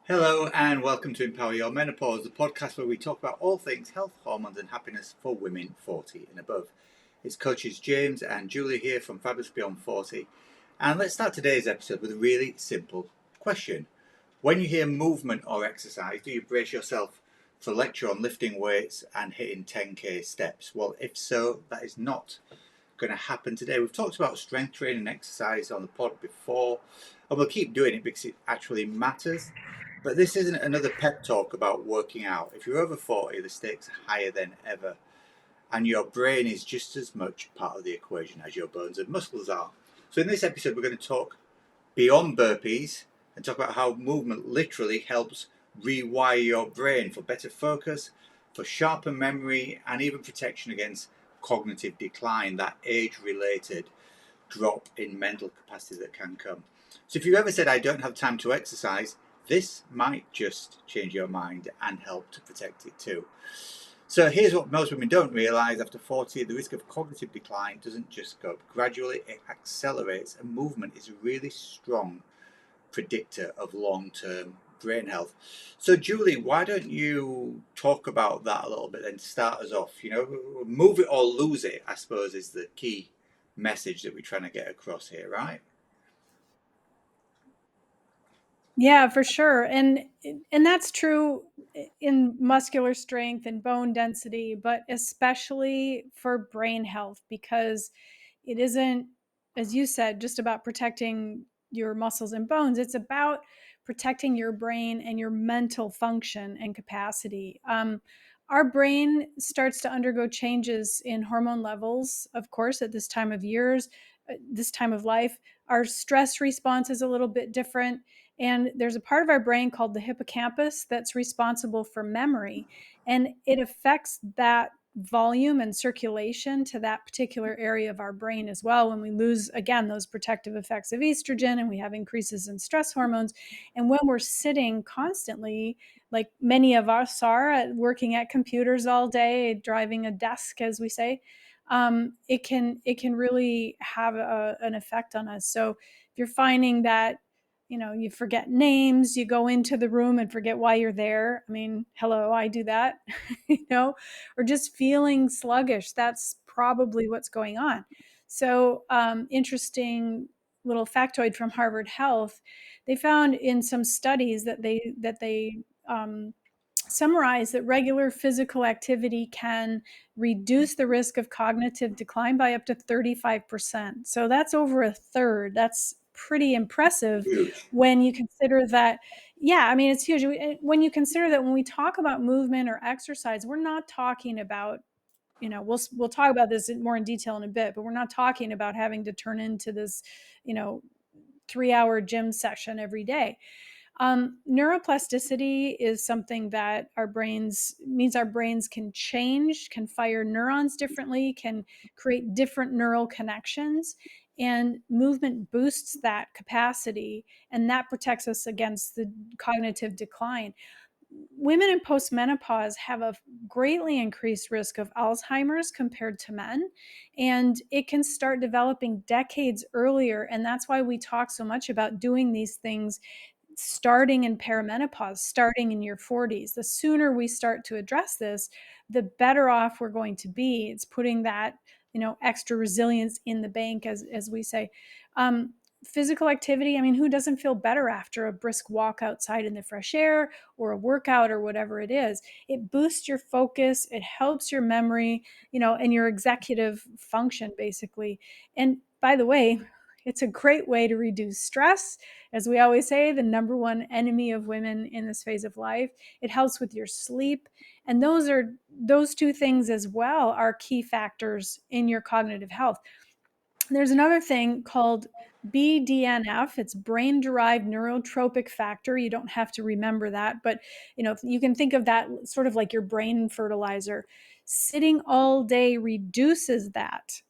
Hello and welcome to Empower Your Menopause, the podcast where we talk about all things health, hormones and happiness for women 40 and above. It's coaches James and Juli here from Fabulous Beyond 40. And let's start today's episode with a really simple question. When you hear movement or exercise, do you brace yourself for a lecture on lifting weights and hitting 10k steps? Well, if so, that is not going to happen today. We've talked about strength training and exercise on the pod before, and we'll keep doing it because it actually matters. But this isn't another pep talk about working out. If you're over 40, the stakes are higher than ever, and your brain is just as much part of the equation as your bones and muscles are. So in this episode, we're going to talk beyond burpees and talk about how movement literally helps rewire your brain for better focus, for sharper memory, and even protection against cognitive decline, that age-related drop in mental capacity that can come. So if you've ever said, I don't have time to exercise, this might just change your mind and help to protect it too. So here's what most women don't realise: after 40, the risk of cognitive decline doesn't just go up gradually, it accelerates, and movement is a really strong predictor of long-term brain health. So Juli, why don't you talk about that a little bit and start us off? Move it or lose it, I suppose, is the key message that we're trying to get across here, right? Yeah, for sure. And that's true in muscular strength and bone density, but especially for brain health because it isn't, as you said, just about protecting your muscles and bones. It's about protecting your brain and your mental function and capacity. Our brain starts to undergo changes in hormone levels, of course, at this time of years, this time of life. Our stress response is a little bit different, and there's a part of our brain called the hippocampus that's responsible for memory. And it affects that volume and circulation to that particular area of our brain as well when we lose, again, those protective effects of estrogen and we have increases in stress hormones. And when we're sitting constantly, like many of us are, working at computers all day, driving a desk, as we say, it can really have an effect on us. So if you're finding that you forget names, you go into the room and forget why you're there. I mean, hello, I do that, or just feeling sluggish. That's probably what's going on. So, interesting little factoid from Harvard Health. They found in some studies that they summarize that regular physical activity can reduce the risk of cognitive decline by up to 35%. So that's over a third. That's pretty impressive Huge. when you consider that. Yeah, I mean, it's huge. When you consider that when we talk about movement or exercise, we're not talking about, we'll talk about this more in detail in a bit, but we're not talking about having to turn into this, you know, 3-hour gym session every day. Neuroplasticity is something that our brains means our brains can change, can fire neurons differently, can create different neural connections, and movement boosts that capacity, and that protects us against the cognitive decline. Women in postmenopause have a greatly increased risk of Alzheimer's compared to men, and it can start developing decades earlier. And that's why we talk so much about doing these things starting in perimenopause, starting in your 40s. The sooner we start to address this, the better off we're going to be. It's putting that, extra resilience in the bank, as we say. Physical activity, I mean, who doesn't feel better after a brisk walk outside in the fresh air or a workout or whatever it is? It boosts your focus, it helps your memory, and your executive function, basically. And by the way, it's a great way to reduce stress. As we always say, the number one enemy of women in this phase of life. It helps with your sleep. And those two things as well are key factors in your cognitive health. There's another thing called BDNF. It's brain derived neurotropic factor. You don't have to remember that, but you can think of that sort of like your brain fertilizer. Sitting all day reduces that.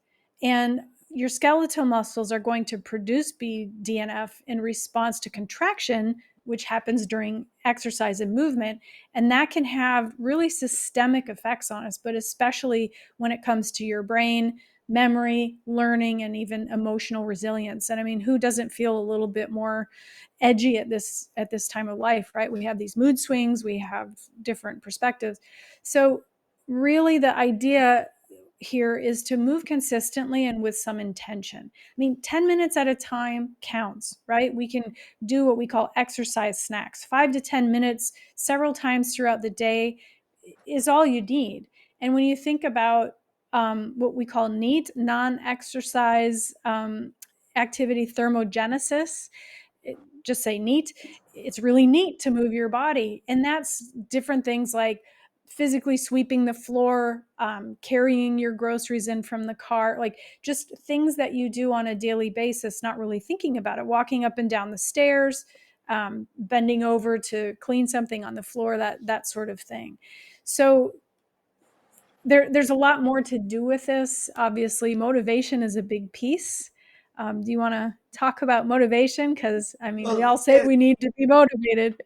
And your skeletal muscles are going to produce BDNF in response to contraction, which happens during exercise and movement. And that can have really systemic effects on us, but especially when it comes to your brain, memory, learning, and even emotional resilience. And I mean, who doesn't feel a little bit more edgy at this time of life, right? We have these mood swings, we have different perspectives. So really the idea here is to move consistently and with some intention. I mean, 10 minutes at a time counts, right? We can do what we call exercise snacks. 5 to 10 minutes several times throughout the day is all you need. And when you think about what we call NEAT, non-exercise activity thermogenesis, just say neat. It's really neat to move your body. And that's different things like physically sweeping the floor, carrying your groceries in from the car, like just things that you do on a daily basis, not really thinking about it, walking up and down the stairs, bending over to clean something on the floor, that sort of thing. So there's a lot more to do with this. Obviously, motivation is a big piece. Do you want to talk about motivation? Because I mean, we Well, all say yeah, we need to be motivated.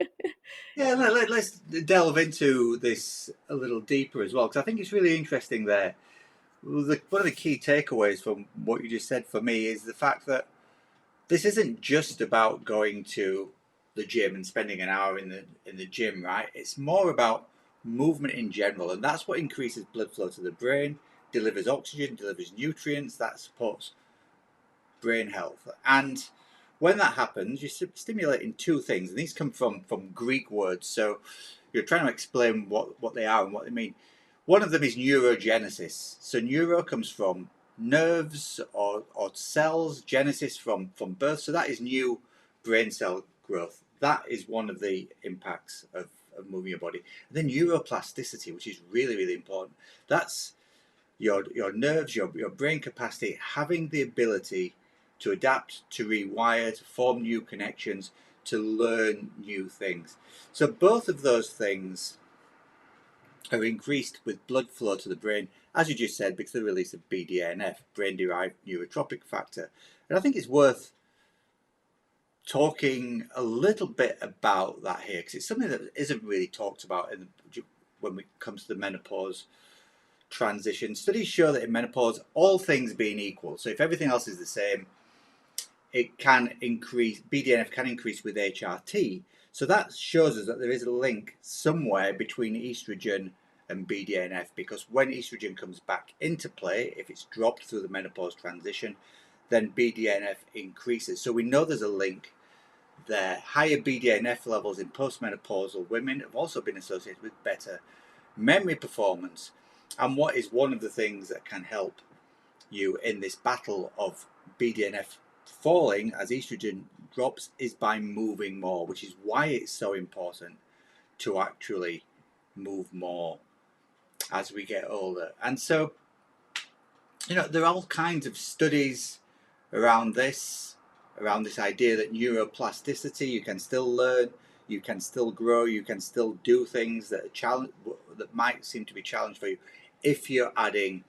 yeah. Let's delve into this a little deeper as well, because I think it's really interesting there. One of the key takeaways from what you just said for me is the fact that this isn't just about going to the gym and spending an hour in the gym, right? It's more about movement in general, and that's what increases blood flow to the brain, delivers oxygen, delivers nutrients, that supports brain health. And when that happens, you're stimulating two things, and these come from Greek words. So you're trying to explain what they are and what they mean. One of them is neurogenesis. So neuro comes from nerves or cells, genesis from birth. So that is new brain cell growth. That is one of the impacts of moving your body. And then neuroplasticity, which is really, really important. That's your nerves, your brain capacity, having the ability to adapt, to rewire, to form new connections, to learn new things. So both of those things are increased with blood flow to the brain, as you just said, because of the release of BDNF, brain-derived neurotrophic factor. And I think it's worth talking a little bit about that here, because it's something that isn't really talked about when it comes to the menopause transition. Studies show that in menopause, all things being equal, so if everything else is the same, it can increase, BDNF can increase with HRT. So that shows us that there is a link somewhere between estrogen and BDNF, because when estrogen comes back into play, if it's dropped through the menopause transition, then BDNF increases. So we know there's a link there. Higher BDNF levels in postmenopausal women have also been associated with better memory performance. And what is one of the things that can help you in this battle of BDNF falling as estrogen drops is by moving more, which is why it's so important to actually move more as we get older. And so, there are all kinds of studies around this idea that neuroplasticity, you can still learn, you can still grow, you can still do things that might seem to be challenged for you if you're adding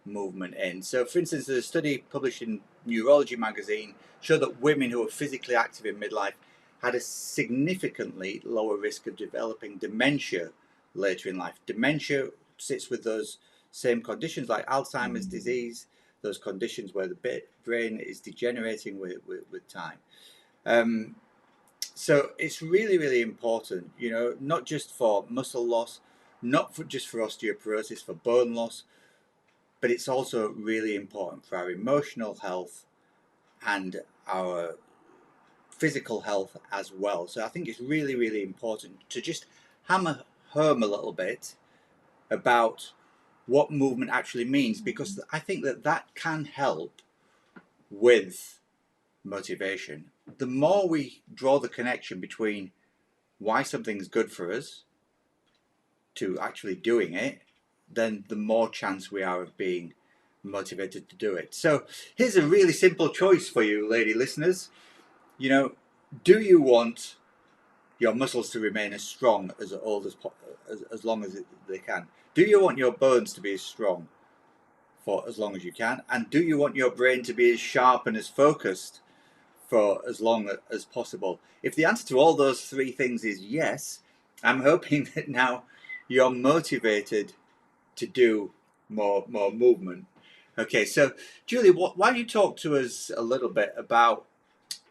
movement in. So for instance, there's a study published in Neurology magazine showed that women who were physically active in midlife had a significantly lower risk of developing dementia later in life. Dementia sits with those same conditions like Alzheimer's disease, those conditions where the brain is degenerating with time. So it's really, really important, not just for muscle loss, not just for osteoporosis, for bone loss, but it's also really important for our emotional health and our physical health as well. So I think it's really, really important to just hammer home a little bit about what movement actually means, because I think that can help with motivation. The more we draw the connection between why something's good for us to actually doing it, then the more chance we are of being motivated to do it. So here's a really simple choice for you, lady listeners. Do you want your muscles to remain as strong as long as they can? Do you want your bones to be as strong for as long as you can? And do you want your brain to be as sharp and as focused for as long as possible? If the answer to all those three things is yes, I'm hoping that now you're motivated to do more movement. Okay, so Julie, why don't you talk to us a little bit about,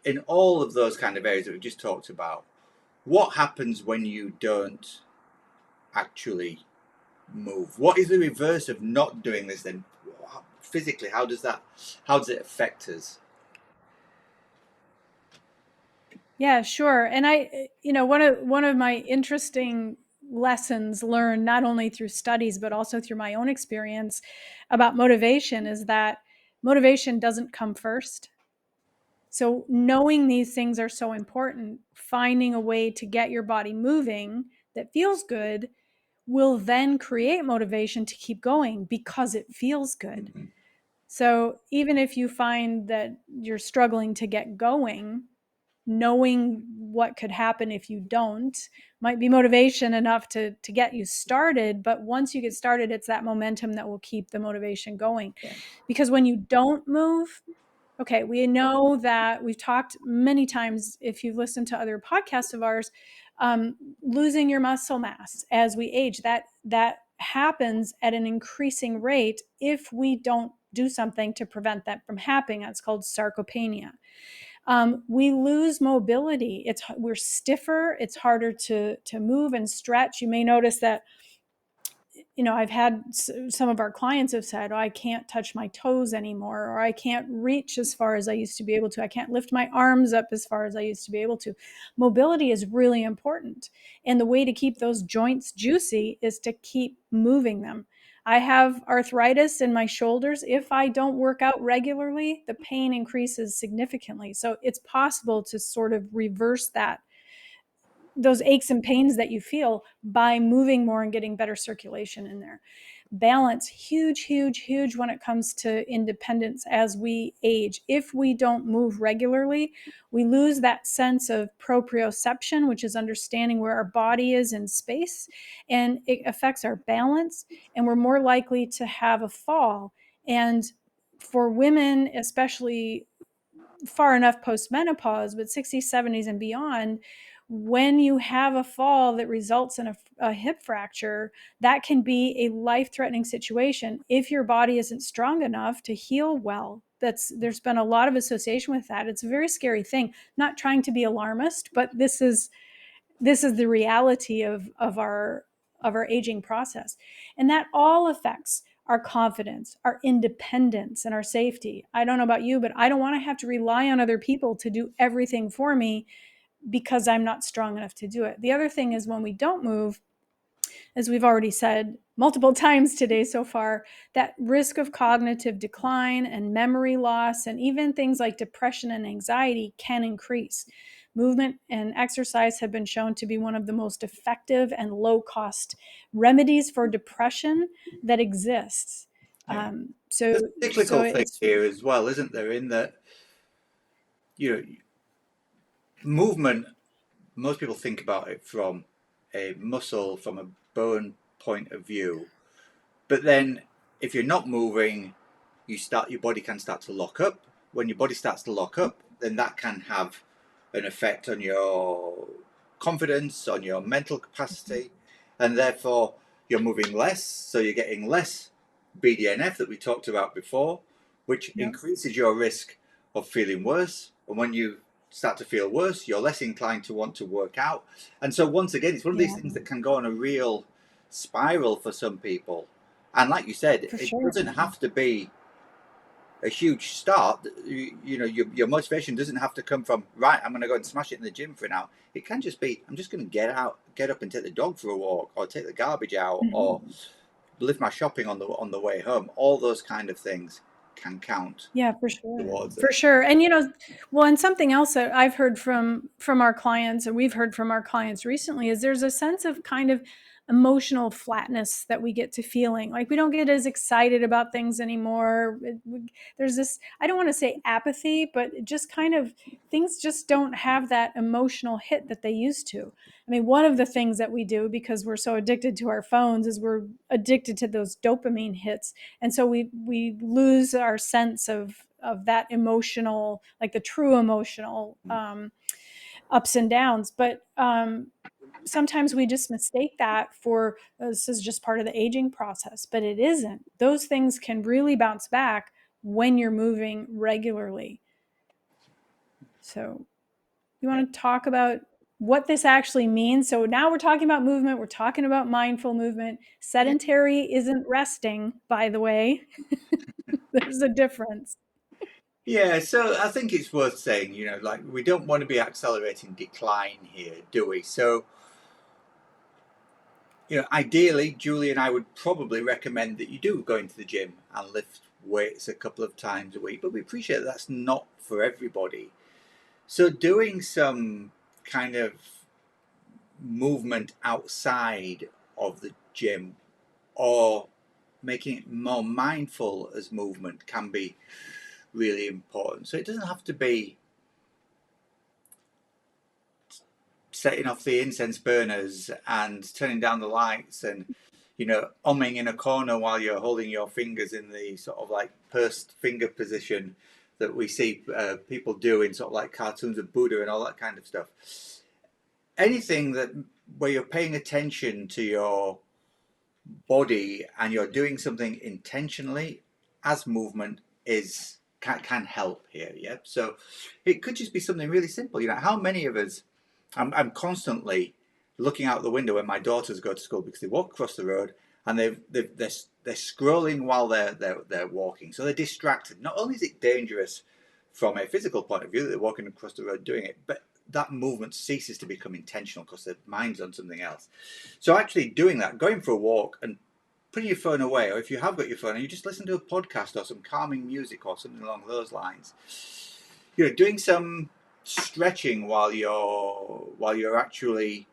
in all of those kind of areas that we just talked about, what happens when you don't actually move? What is the reverse of not doing this then? Physically, how does it affect us? Yeah, sure. And one of my interesting lessons learned not only through studies but also through my own experience about motivation is that motivation doesn't come first. So knowing these things are so important, finding a way to get your body moving that feels good will then create motivation to keep going because it feels good. Mm-hmm. So even if you find that you're struggling to get going, knowing what could happen if you don't might be motivation enough to get you started. But once you get started, it's that momentum that will keep the motivation going. Yeah. Because when you don't move, okay, we know that we've talked many times, if you've listened to other podcasts of ours, losing your muscle mass as we age, that happens at an increasing rate if we don't do something to prevent that from happening. That's called sarcopenia. We lose mobility. We're stiffer. It's harder to move and stretch. You may notice that, I've had some of our clients have said, oh, I can't touch my toes anymore, or I can't reach as far as I used to be able to. I can't lift my arms up as far as I used to be able to. Mobility is really important. And the way to keep those joints juicy is to keep moving them. I have arthritis in my shoulders. If I don't work out regularly, the pain increases significantly. So it's possible to sort of reverse those aches and pains that you feel by moving more and getting better circulation in there. Balance, huge, huge, huge when it comes to independence as we age. If we don't move regularly, we lose that sense of proprioception, which is understanding where our body is in space, and it affects our balance, and we're more likely to have a fall. And for women, especially far enough post menopause, but 60s, 70s, and beyond, when you have a fall that results in a hip fracture, that can be a life threatening situation if your body isn't strong enough to heal well. There's been a lot of association with that. It's a very scary thing. Not trying to be alarmist, but this is the reality of our aging process, and that all affects our confidence, our independence, and our safety. I don't know about you, but I don't want to have to rely on other people to do everything for me because I'm not strong enough to do it. The other thing is, when we don't move, as we've already said multiple times today so far, that risk of cognitive decline and memory loss, and even things like depression and anxiety, can increase. Movement and exercise have been shown to be one of the most effective and low cost remedies for depression that exists. Yeah. So, There's a cyclical so thing it's here as well, isn't there? In that, you know, movement, most people think about it from a muscle, from a bone point of view. But then if you're not moving, your body can start to lock up. When your body starts to lock up, then that can have an effect on your confidence, on your mental capacity, and therefore you're moving less, so you're getting less BDNF that we talked about before, which Yep. increases your risk of feeling worse. And when you start to feel worse, you're less inclined to want to work out. And so once again, it's one of these Yeah, things that can go on a real spiral for some people. And like you said, for it sure. doesn't have to be a huge start. Your motivation doesn't have to come from, right, I'm going to go and smash it in the gym for an hour. It can just be, I'm just going to get up and take the dog for a walk, or take the garbage out, or Mhm. lift my shopping on the way home. All those kind of things can count Yeah, for sure. towards For it. sure. And well, and something else that I've heard from our clients, and we've heard from our clients recently, is there's a sense of kind of emotional flatness that we get to feeling. Like we don't get as excited about things anymore. There's this, I don't want to say apathy, but just kind of things just don't have that emotional hit that they used to. I mean, one of the things that we do, because we're so addicted to our phones, is we're addicted to those dopamine hits, and so we lose our sense of that emotional, like the true emotional ups and downs. But sometimes we just mistake that for this is just part of the aging process, but it isn't. Those things can really bounce back when you're moving regularly. So, you Yeah. want to talk about what this actually means? So, now we're talking about movement, we're talking about mindful movement. Yeah. Sedentary isn't resting, by the way. There's a difference. Yeah, so I think it's worth saying, like we don't want to be accelerating decline here, do we? So, ideally, Julie and I would probably recommend that you do go into the gym and lift weights a couple of times a week, but we appreciate that that's not for everybody. So, doing some kind of movement outside of the gym or making it more mindful as movement can be really important. So, it doesn't have to be setting off the incense burners and turning down the lights and umming in a corner while you're holding your fingers in the sort of like pursed finger position that we see people do in sort of like cartoons of Buddha and all that kind of stuff. Anything that where you're paying attention to your body and you're doing something intentionally as movement is can help here. Yeah, so it could just be something really simple. How many of us, I'm constantly looking out the window when my daughters go to school because they walk across the road and they're scrolling while they're walking, so they're distracted. Not only is it dangerous from a physical point of view that they're walking across the road doing it, but that movement ceases to become intentional because their mind's on something else. So actually doing that, going for a walk and putting your phone away, or if you have got your phone and you just listen to a podcast or some calming music or something along those lines, doing some stretching while you're actually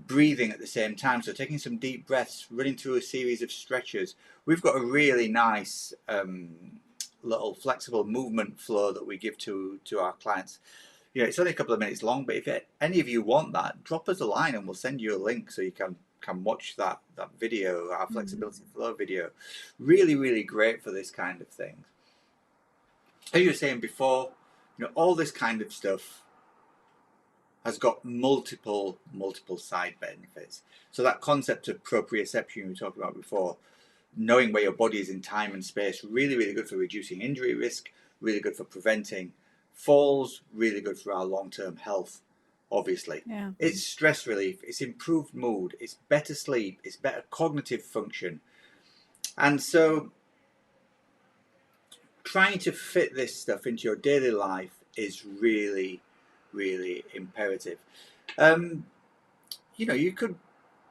breathing at the same time. So taking some deep breaths, running through a series of stretches. We've got a really nice little flexible movement flow that we give to our clients. It's only a couple of minutes long, but if any of you want that, drop us a line and we'll send you a link so you can watch that video, our flexibility flow video. Really, really great for this kind of thing. As you were saying before, all this kind of stuff has got multiple side benefits. So that concept of proprioception we were talking about before, knowing where your body is in time and space, really, really good for reducing injury risk, really good for preventing falls, really good for our long-term health, obviously. Yeah. It's stress relief, it's improved mood, it's better sleep, it's better cognitive function. And so trying to fit this stuff into your daily life is really, really imperative. You could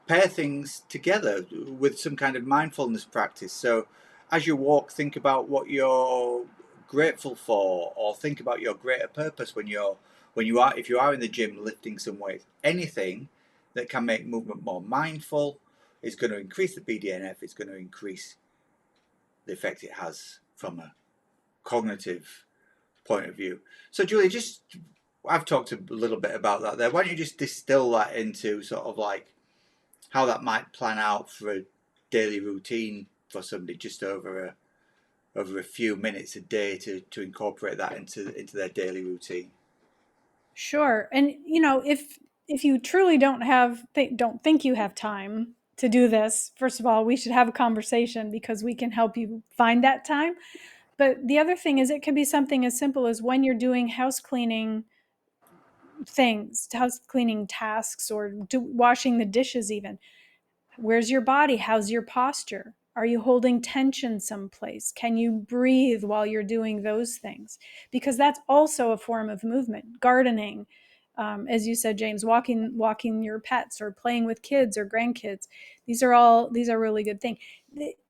pair things together with some kind of mindfulness practice. So as you walk, think about what you're grateful for, or think about your greater purpose when if you are in the gym lifting some weights. Anything that can make movement more mindful is going to increase the BDNF. It's going to increase the effect it has from a cognitive point of view. So Julie, I've talked a little bit about that there. Why don't you just distill that into sort of like how that might plan out for a daily routine for somebody, just over a few minutes a day to incorporate that into their daily routine. Sure. And if you truly don't think you have time to do this, first of all, we should have a conversation because we can help you find that time. But the other thing is it can be something as simple as when you're doing house cleaning tasks, or washing the dishes even. Where's your body? How's your posture? Are you holding tension someplace? Can you breathe while you're doing those things? Because that's also a form of movement. Gardening, as you said, James, walking your pets, or playing with kids or grandkids. These are really good things.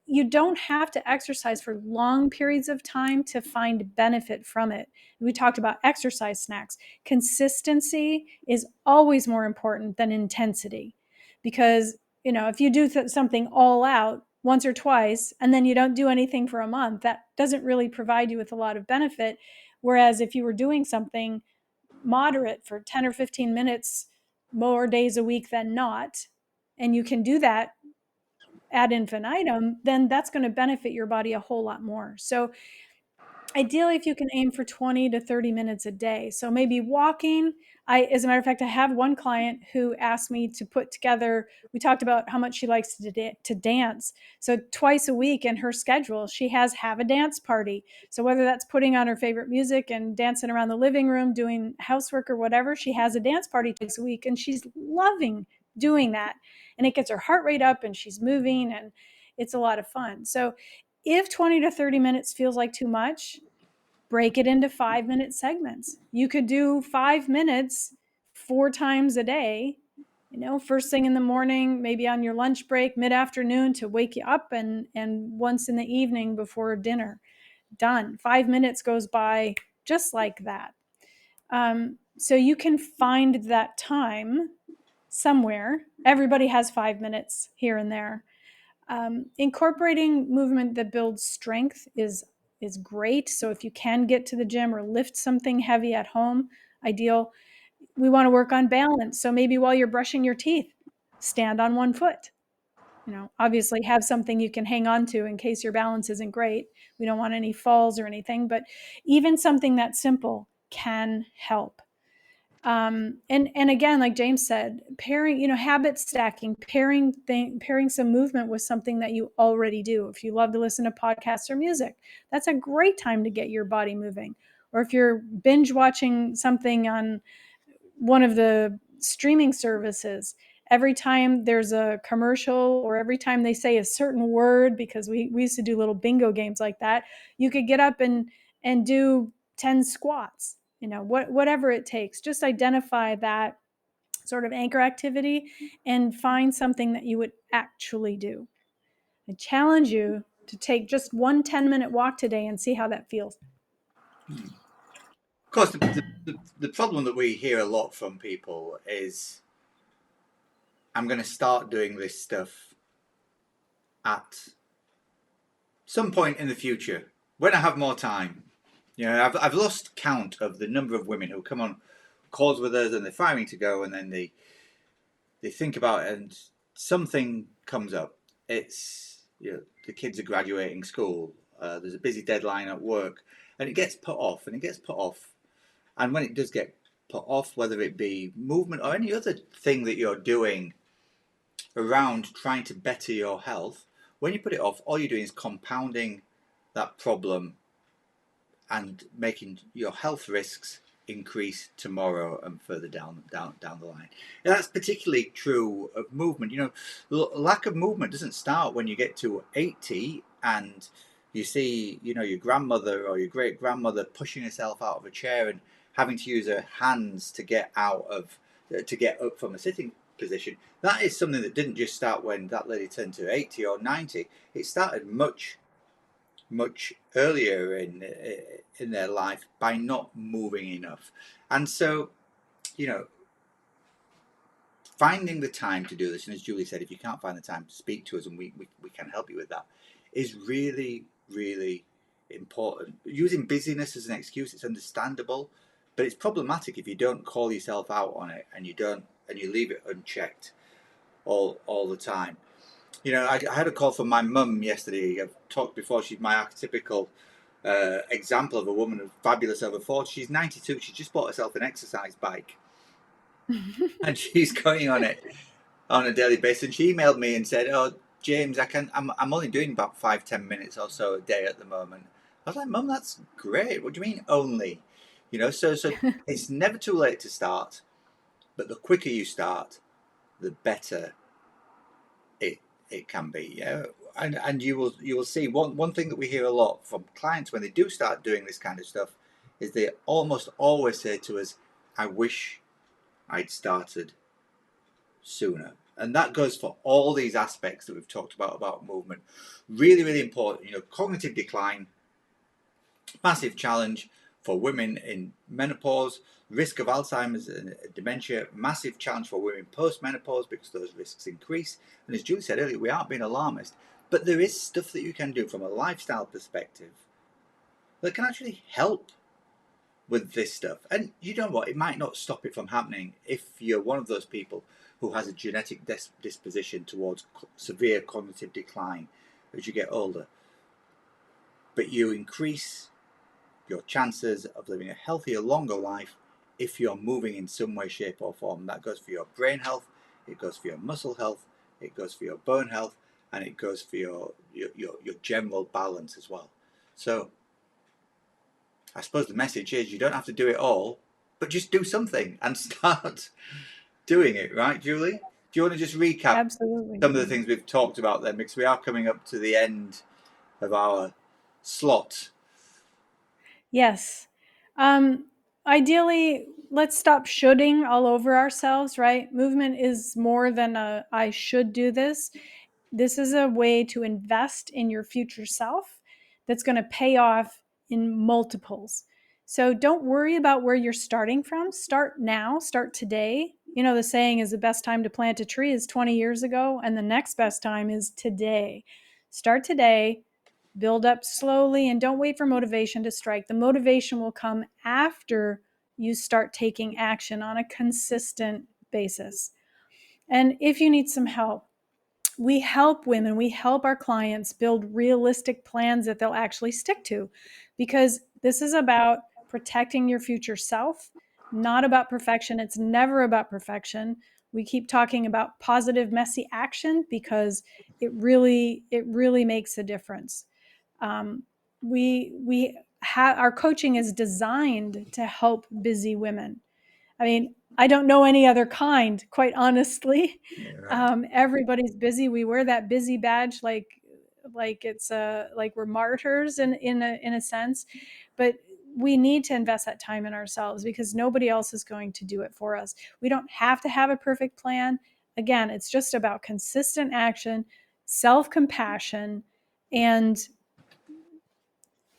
You don't have to exercise for long periods of time to find benefit from it. We talked about exercise snacks. Consistency is always more important than intensity, because if you do something all out once or twice and then you don't do anything for a month, that doesn't really provide you with a lot of benefit. Whereas if you were doing something moderate for 10 or 15 minutes more days a week than not, and you can do that ad infinitum, then that's going to benefit your body a whole lot more. So Ideally, if you can aim for 20 to 30 minutes a day. So maybe walking. As a matter of fact, I have one client who asked me to put together, we talked about how much she likes to dance. So twice a week in her schedule, she have a dance party. So whether that's putting on her favorite music and dancing around the living room, doing housework or whatever, she has a dance party twice a week and she's loving doing that. And it gets her heart rate up and she's moving and it's a lot of fun. So if 20 to 30 minutes feels like too much, break it into 5-minute segments. You could do 5 minutes 4 times a day, first thing in the morning, maybe on your lunch break, mid-afternoon to wake you up, and once in the evening before dinner. Done. 5 minutes goes by just like that. So you can find that time somewhere. Everybody has 5 minutes here and there. Incorporating movement that builds strength is great. So if you can get to the gym or lift something heavy at home, ideal. We want to work on balance. So maybe while you're brushing your teeth, stand on one foot. Obviously have something you can hang on to in case your balance isn't great. We don't want any falls or anything, but even something that simple can help. And again, like James said, pairing, habit stacking, pairing some movement with something that you already do. If you love to listen to podcasts or music, that's a great time to get your body moving. Or if you're binge watching something on one of the streaming services, every time there's a commercial or every time they say a certain word, because we used to do little bingo games like that, you could get up and do 10 squats, whatever it takes. Just identify that sort of anchor activity and find something that you would actually do. I challenge you to take just one 10-minute walk today and see how that feels. Of course, the problem that we hear a lot from people is, I'm going to start doing this stuff at some point in the future when I have more time. I've lost count of the number of women who come on calls with us and they're firing to go, and then they think about it and something comes up. It's the kids are graduating school. There's a busy deadline at work, and it gets put off and it gets put off. And when it does get put off, whether it be movement or any other thing that you're doing around trying to better your health, when you put it off, all you're doing is compounding that problem and making your health risks increase tomorrow and further down the line. Now, that's particularly true of movement. Lack of movement doesn't start when you get to 80 and you see, your grandmother or your great grandmother pushing herself out of a chair and having to use her hands to get up from a sitting position. That is something that didn't just start when that lady turned to 80 or 90. It started much earlier in their life by not moving enough. And so, finding the time to do this, and as Julie said, if you can't find the time to speak to us, and we can help you with that, is really, really important. Using busyness as an excuse, it's understandable, but it's problematic if you don't call yourself out on it and you leave it unchecked all the time. I had a call from my mum yesterday. I've talked before, she's my archetypical example of a woman who's fabulous over 40. She's 92. She just bought herself an exercise bike and she's going on it on a daily basis. And she emailed me and said, "Oh, James, I'm only doing about 5-10 minutes or so a day at the moment." I was like, "Mum, that's great. What do you mean only?" So it's never too late to start, but the quicker you start, the better it can be. Yeah. And you will see one thing that we hear a lot from clients when they do start doing this kind of stuff is they almost always say to us, "I wish I'd started sooner." And that goes for all these aspects that we've talked about movement. Really, really important. Cognitive decline, massive challenge for women in menopause, risk of Alzheimer's and dementia, massive challenge for women post-menopause because those risks increase. And as Julie said earlier, we aren't being alarmist, but there is stuff that you can do from a lifestyle perspective that can actually help with this stuff. And you know what? It might not stop it from happening if you're one of those people who has a genetic disposition towards severe cognitive decline as you get older. But you increase your chances of living a healthier, longer life if you're moving in some way, shape or form. That goes for your brain health, it goes for your muscle health, it goes for your bone health, and it goes for your general balance as well. So I suppose the message is you don't have to do it all, but just do something and start doing it, right, Julie? Do you want to just recap Absolutely. some of the things we've talked about then, because we are coming up to the end of our slot? Yes. Ideally, let's stop shoulding all over ourselves, right? Movement is more than a I should do this. This is a way to invest in your future self that's going to pay off in multiples. So don't worry about where you're starting from. Start now, start today. You know, the saying is the best time to plant a tree is 20 years ago, and the next best time is today. Start today, build up slowly, and don't wait for motivation to strike. The motivation will come after you start taking action on a consistent basis. And if you need some help, we help women, we help our clients build realistic plans that they'll actually stick to, because this is about protecting your future self, not about perfection. It's never about perfection. We keep talking about positive, messy action because it really makes a difference. We have our coaching is designed to help busy women. I mean, I don't know any other kind, quite honestly. Yeah, right. Everybody's busy. We wear that busy badge like it's like we're martyrs in a sense, but we need to invest that time in ourselves because nobody else is going to do it for us. We don't have to have a perfect plan. Again, it's just about consistent action, self-compassion, and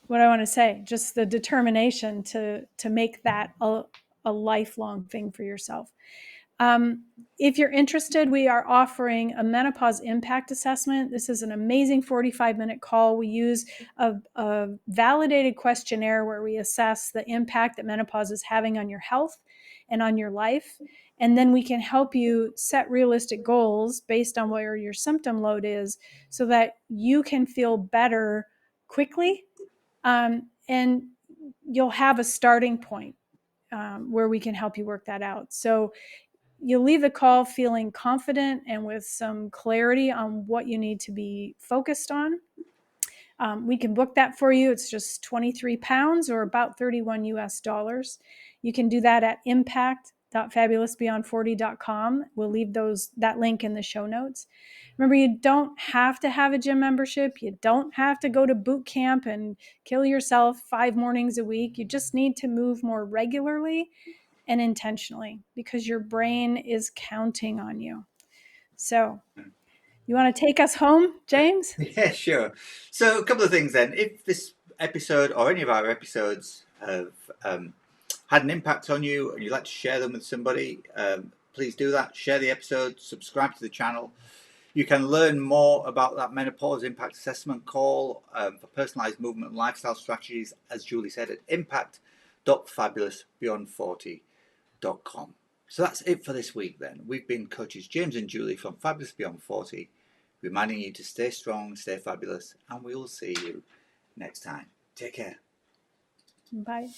what I want to say, just the determination to make that a lifelong thing for yourself. Um, if you're interested, we are offering a Menopause Impact Assessment. This is an amazing 45-minute call. We use a validated questionnaire where we assess the impact that menopause is having on your health and on your life. And then we can help you set realistic goals based on where your symptom load is so that you can feel better quickly, and you'll have a starting point where we can help you work that out. So you'll leave the call feeling confident and with some clarity on what you need to be focused on. We can book that for you. It's just 23 pounds or about 31 US dollars. You can do that at impact.fabulousbeyond40.com. We'll leave that link in the show notes. Remember, you don't have to have a gym membership. You don't have to go to boot camp and kill yourself 5 mornings a week. You just need to move more regularly and intentionally because your brain is counting on you. So, you want to take us home, James? Yeah, sure. So a couple of things then. If this episode or any of our episodes have had an impact on you and you'd like to share them with somebody, please do that. Share the episode, subscribe to the channel. You can learn more about that Menopause Impact Assessment call for personalised movement and lifestyle strategies, as Julie said, at impact.fabulousbeyond40.com. So that's it for this week then. We've been coaches James and Juli from Fabulous Beyond 40, reminding you to stay strong, stay fabulous, and we will see you next time. Take care. Bye.